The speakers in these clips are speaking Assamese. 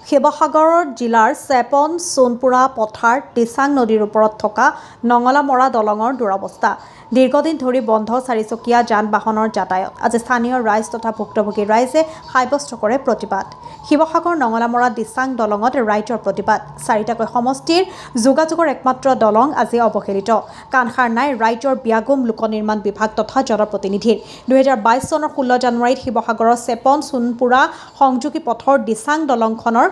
শিৱসাগৰ জিলাৰ চেপন সোণপুৰা পথাৰ দিচাং নদীৰ ওপৰত থকা নঙলামৰা দলঙৰ দুৰৱস্থা। দীৰ্ঘদিন ধৰি বন্ধ চাৰিচকীয়া যান বাহনৰ যাতায়াত। আজি স্থানীয় ৰাইজ তথা ভুক্তভোগী ৰাইজে সাব্যস্ত কৰে প্ৰতিবাদ। শিৱসাগৰ নঙলামৰা দিচাং দলঙত ৰাইজৰ প্ৰতিবাদ। চাৰিটাকৈ সমষ্টিৰ যোগাযোগৰ একমাত্ৰ দলং আজি অৱহেলিত। কাণসাৰ নাই ৰাইজৰ ব্যাগুম লোক নিৰ্মাণ বিভাগ তথা জনপ্ৰতিনিধিৰ। 2022 চনৰ 16 জানুৱাৰীত শিৱসাগৰৰ চেপন সোণপুৰা সংযোগী পথৰ দিচাং দলংখনৰ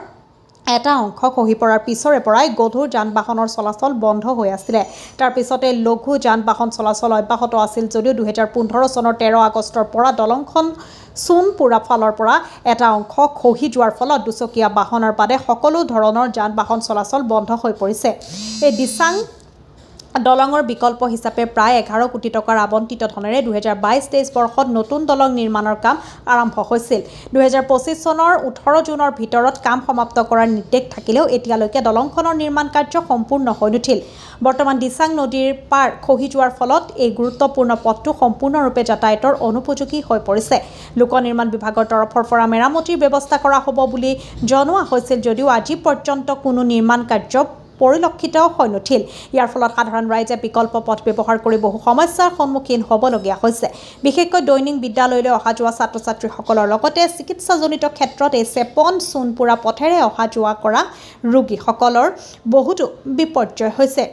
এটা অংশ খহি পৰাৰ পিছৰে পৰাই গধুৰ যান বাহনৰ চলাচল বন্ধ হৈ আছিল। তাৰ পিছতে লঘু যান বাহন চলাচল অব্যাহত আছিল যদিও 2015 চনৰ 13 আগষ্টৰ পৰা দলংখন সোণপুৰা ফালৰ পৰা এটা অংশ খহি যোৱাৰ ফলত দুচকীয়া বাহনৰ বাদে সকলো ধৰণৰ যান বাহন চলাচল বন্ধ হৈ পৰিছে। এই দিচাং দলঙৰ বিকল্প হিচাপে প্ৰায় 11 কোটি টকাৰ আবণ্টিত ধনেৰে 2022-23 বৰ্ষত নতুন দলং নিৰ্মাণৰ কাম আৰম্ভ হৈছিল। 2025 চনৰ 18 জুনৰ ভিতৰত কাম সমাপ্ত কৰাৰ নিৰ্দেশ থাকিলেও এতিয়ালৈকে দলংখনৰ নিৰ্মাণ কাৰ্য সম্পূৰ্ণ হৈ নুঠিল। বৰ্তমান দিচাং নদীৰ পাৰ খহি যোৱাৰ ফলত এই গুৰুত্বপূৰ্ণ পথটো সম্পূৰ্ণৰূপে যাতায়াতৰ অনুপযোগী হৈ পৰিছে। লোক নিৰ্মাণ বিভাগৰ তৰফৰ পৰা মেৰামতিৰ ব্যৱস্থা কৰা হ'ব বুলি জনোৱা হৈছিল যদিও আজি পৰ্যন্ত কোনো নিৰ্মাণ কাৰ্য পৰিলক্ষিত হৈ নুঠিল। ইয়াৰ ফলত সাধাৰণ ৰাইজে বিকল্প পথ ব্যৱহাৰ কৰি বহু সমস্যাৰ সন্মুখীন হ'বলগীয়া হৈছে। বিশেষকৈ দৈনিক বিদ্যালয়লৈ অহা যোৱা ছাত্ৰ ছাত্ৰীসকলৰ লগতে চিকিৎসাজনিত ক্ষেত্ৰত এই চেপন সোণপুৰা পথেৰে অহা যোৱা কৰা ৰোগীসকলৰ বহুতো বিপৰ্যয় হৈছে।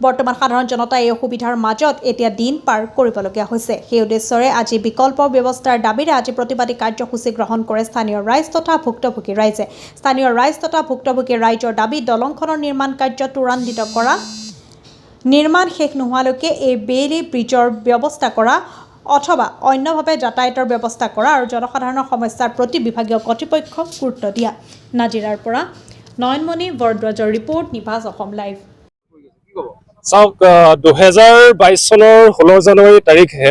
বৰ্তমান সাধাৰণ জনতাই এই অসুবিধাৰ মাজত এতিয়া দিন পাৰ কৰিবলগীয়া হৈছে। সেই উদ্দেশ্যৰে আজি বিকল্প ব্যৱস্থাৰ দাবীৰে আজি প্ৰতিবাদী কাৰ্যসূচী গ্ৰহণ কৰে স্থানীয় ৰাইজ তথা ভুক্তভোগী ৰাইজে। স্থানীয় ৰাইজ তথা ভুক্তভোগী ৰাইজৰ দাবী দলংখনৰ নিৰ্মাণ কাৰ্য ত্বৰান্বিত কৰা, নিৰ্মাণ শেষ নোহোৱালৈকে এই বেইলি ব্ৰিজৰ ব্যৱস্থা কৰা অথবা অন্যভাৱে যাতায়াতৰ ব্যৱস্থা কৰা আৰু জনসাধাৰণৰ সমস্যাৰ প্ৰতি বিভাগীয় কৰ্তৃপক্ষক গুৰুত্ব দিয়া। নাজিৰাৰ পৰা নয়নমণি বৰদ্বাজৰ ৰিপৰ্ট, নিভাজ অসম লাইভ। চাওক, 2022 চনৰ 16 জানুৱাৰী তাৰিখে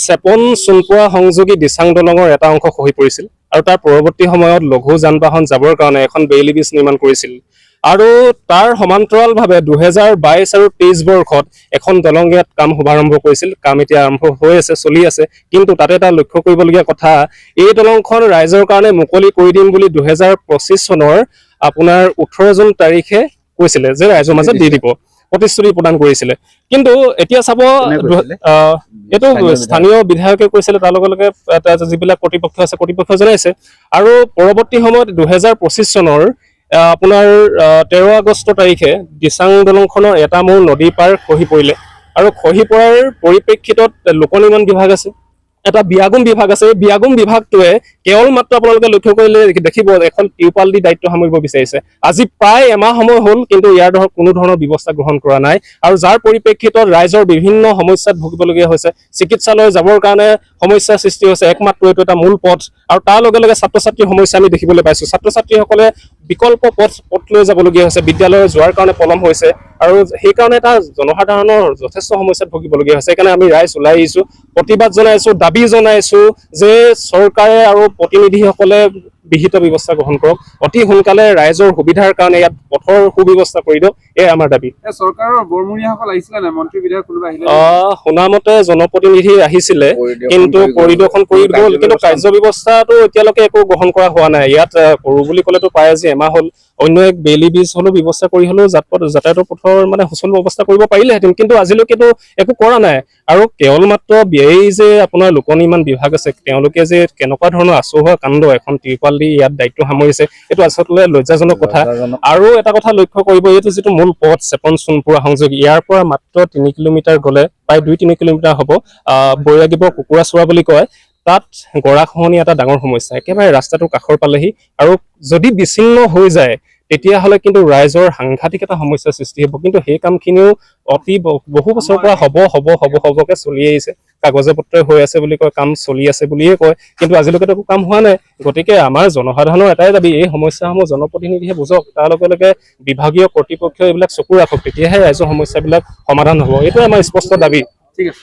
চেপন সোণপুৰা সংযোগী দিচাং দলঙৰ এটা অংশ খহি পৰিছিল আৰু তাৰ পৰৱৰ্তী সময়ত লঘু যান বাহন যাবৰ কাৰণে এখন বেইলি ব্ৰিজ নিৰ্মাণ কৰিছিল। আৰু তাৰ সমান্তৰালভাৱে 2022 আৰু 23 বৰ্ষত এখন দলং ইয়াত কাম শুভাৰম্ভ কৰিছিল। কাম এতিয়া আৰম্ভ হৈ আছে, চলি আছে। কিন্তু তাতে এটা লক্ষ্য কৰিবলগীয়া কথা, এই দলংখন ৰাইজৰ কাৰণে মুকলি কৰি দিম বুলি 2025 চনৰ আপোনাৰ 18 জুন তাৰিখে কৈছিলে যে ৰাইজৰ মাজত দি দিব, প্ৰতিশ্ৰুতি প্ৰদান কৰিছিলে। কিন্তু এতিয়া চাব, এইটো স্থানীয় বিধায়কে কৈছিলে, তাৰ লগে লগে যিবিলাক কৰ্তৃপক্ষ আছে কৰ্তৃপক্ষ জনাইছে। আৰু পৰৱৰ্তী সময়ত 2025 চনৰ আপোনাৰ 13 আগষ্ট তাৰিখে দিচাং দলংখনৰ এটা মূৰ নদী পাৰ খহি পৰিলে আৰু খহি পৰাৰ পৰিপ্ৰেক্ষিতত লোক নিৰ্মাণ বিভাগ আছে, এটা বিয়াগুম বিভাগ আছে। এই বিয়াগুম বিভাগটোৱে কেৱল মাত্ৰ আপোনালোকে লক্ষ্য কৰিলে দেখিব এখন টিউপাল দি দায়িত্ব সামৰিব বিচাৰিছে। আজি প্ৰায় এমাহ সময় হ'ল, কিন্তু ইয়াৰ কোনো ধৰণৰ ব্যৱস্থা গ্ৰহণ কৰা নাই আৰু যাৰ পৰিপ্ৰেক্ষিতত ৰাইজৰ বিভিন্ন সমস্যাত ভুগিবলগীয়া হৈছে। চিকিৎসালয় যাবৰ কাৰণে সমস্যাৰ সৃষ্টি হৈছে, একমাত্ৰ এইটো এটা মূল পথ। আৰু তাৰ লগে লগে ছাত্ৰ ছাত্ৰীৰ সমস্যা আমি দেখিবলৈ পাইছোঁ। ছাত্ৰ ছাত্ৰীসকলে বিকল্প পথ লৈ যাবলগীয়া হৈছে, বিদ্যালয়লৈ যোৱাৰ কাৰণে পলম হৈছে আৰু সেইকাৰণে এটা জনসাধাৰণৰ যথেষ্ট সমস্যাত ভুগিবলগীয়া হৈছে। সেইকাৰণে আমি ৰাইজ ওলাই আহিছোঁ, প্ৰতিবাদ জনাইছোঁ, দাবী জনাইছোঁ যে চৰকাৰে আৰু প্ৰতিনিধিসকলে বিহিত ব্যৱস্থা গ্ৰহণ কৰক। অতি সোনকালে ৰাইজৰ সুবিধাৰ কাৰণে ইয়াত পথৰ সুব্যৱস্থা কৰি দিয়ক, এয়াই আমাৰ দাবী। চৰকাৰৰ বৰমূৰীয়াসকল আহিছিলে নাই? মন্ত্ৰী বিধায়ক কোনোবা আহিলে? শুনামতে জনপ্ৰতিনিধি আহিছিলে, কিন্তু পৰিদৰ্শন কৰি গ'ল, কিন্তু কাৰ্যব্যৱস্থাটো এতিয়ালৈকে একো গ্ৰহণ কৰা হোৱা নাই। ইয়াত কৰো বুলি ক'লেতো প্ৰায় আজি এমাহ হ'ল। অন্য এক বেইলি ব্ৰিজ হ'লেও ব্যৱস্থা কৰি হ'লেও যাতায়াতৰ পথৰ সুচল ব্যৱস্থা কৰিব পাৰিলেহেঁতেন, কিন্তু আজিলৈকেতো একো কৰা নাই। আৰু কেৱল মাত্ৰ এই যে আপোনাৰ লোক নিৰ্মাণ বিভাগ আছে, তেওঁলোকে যে কেনেকুৱা ধৰণৰ আচহুৱা কাণ্ড এখন টিউপাল দি ইয়াত দায়িত্ব সামৰিছে, এইটো আচলতে লজ্জাজনক কথা। আৰু এটা কথা লক্ষ্য কৰিব, এইটো যিটো মূল পথ চেপন সোণপুৰা সংযোগী, ইয়াৰ পৰা মাত্ৰ 3 কিলোমিটাৰ গ'লে, প্ৰায় 2-3 কিলোমিটাৰ হ'ব, বৈৰাগীবৰ কুকুৰাচোৰা বুলি কয়, তাত গৰাখহনীয়া এটা ডাঙৰ সমস্যা। একেবাৰে ৰাস্তাটো কাষৰ পালেহি আৰু যদি বিচ্ছিন্ন হৈ যায় তেতিয়াহ'লে কিন্তু ৰাইজৰ সাংঘাতিক এটা সমস্যাৰ সৃষ্টি হ'ব। কিন্তু সেই কামখিনিও বহু বছৰৰ পৰা হ'বকে চলি আহিছে। কাগজে পত্ৰই হৈ আছে বুলি কয়, কাম চলি আছে বুলিয়ে কয়, কিন্তু আজিলৈকেতো একো কাম হোৱা নাই। গতিকে আমাৰ জনসাধাৰণৰ এটাই দাবী, এই সমস্যাসমূহ জনপ্ৰতিনিধিয়ে বুজক, তাৰ লগে লগে বিভাগীয় কৰ্তৃপক্ষই এইবিলাক চকু ৰাখক, তেতিয়াহে ৰাইজৰ সমস্যাবিলাক সমাধান হ'ব। এইটোৱে আমাৰ স্পষ্ট দাবী। ঠিক আছে।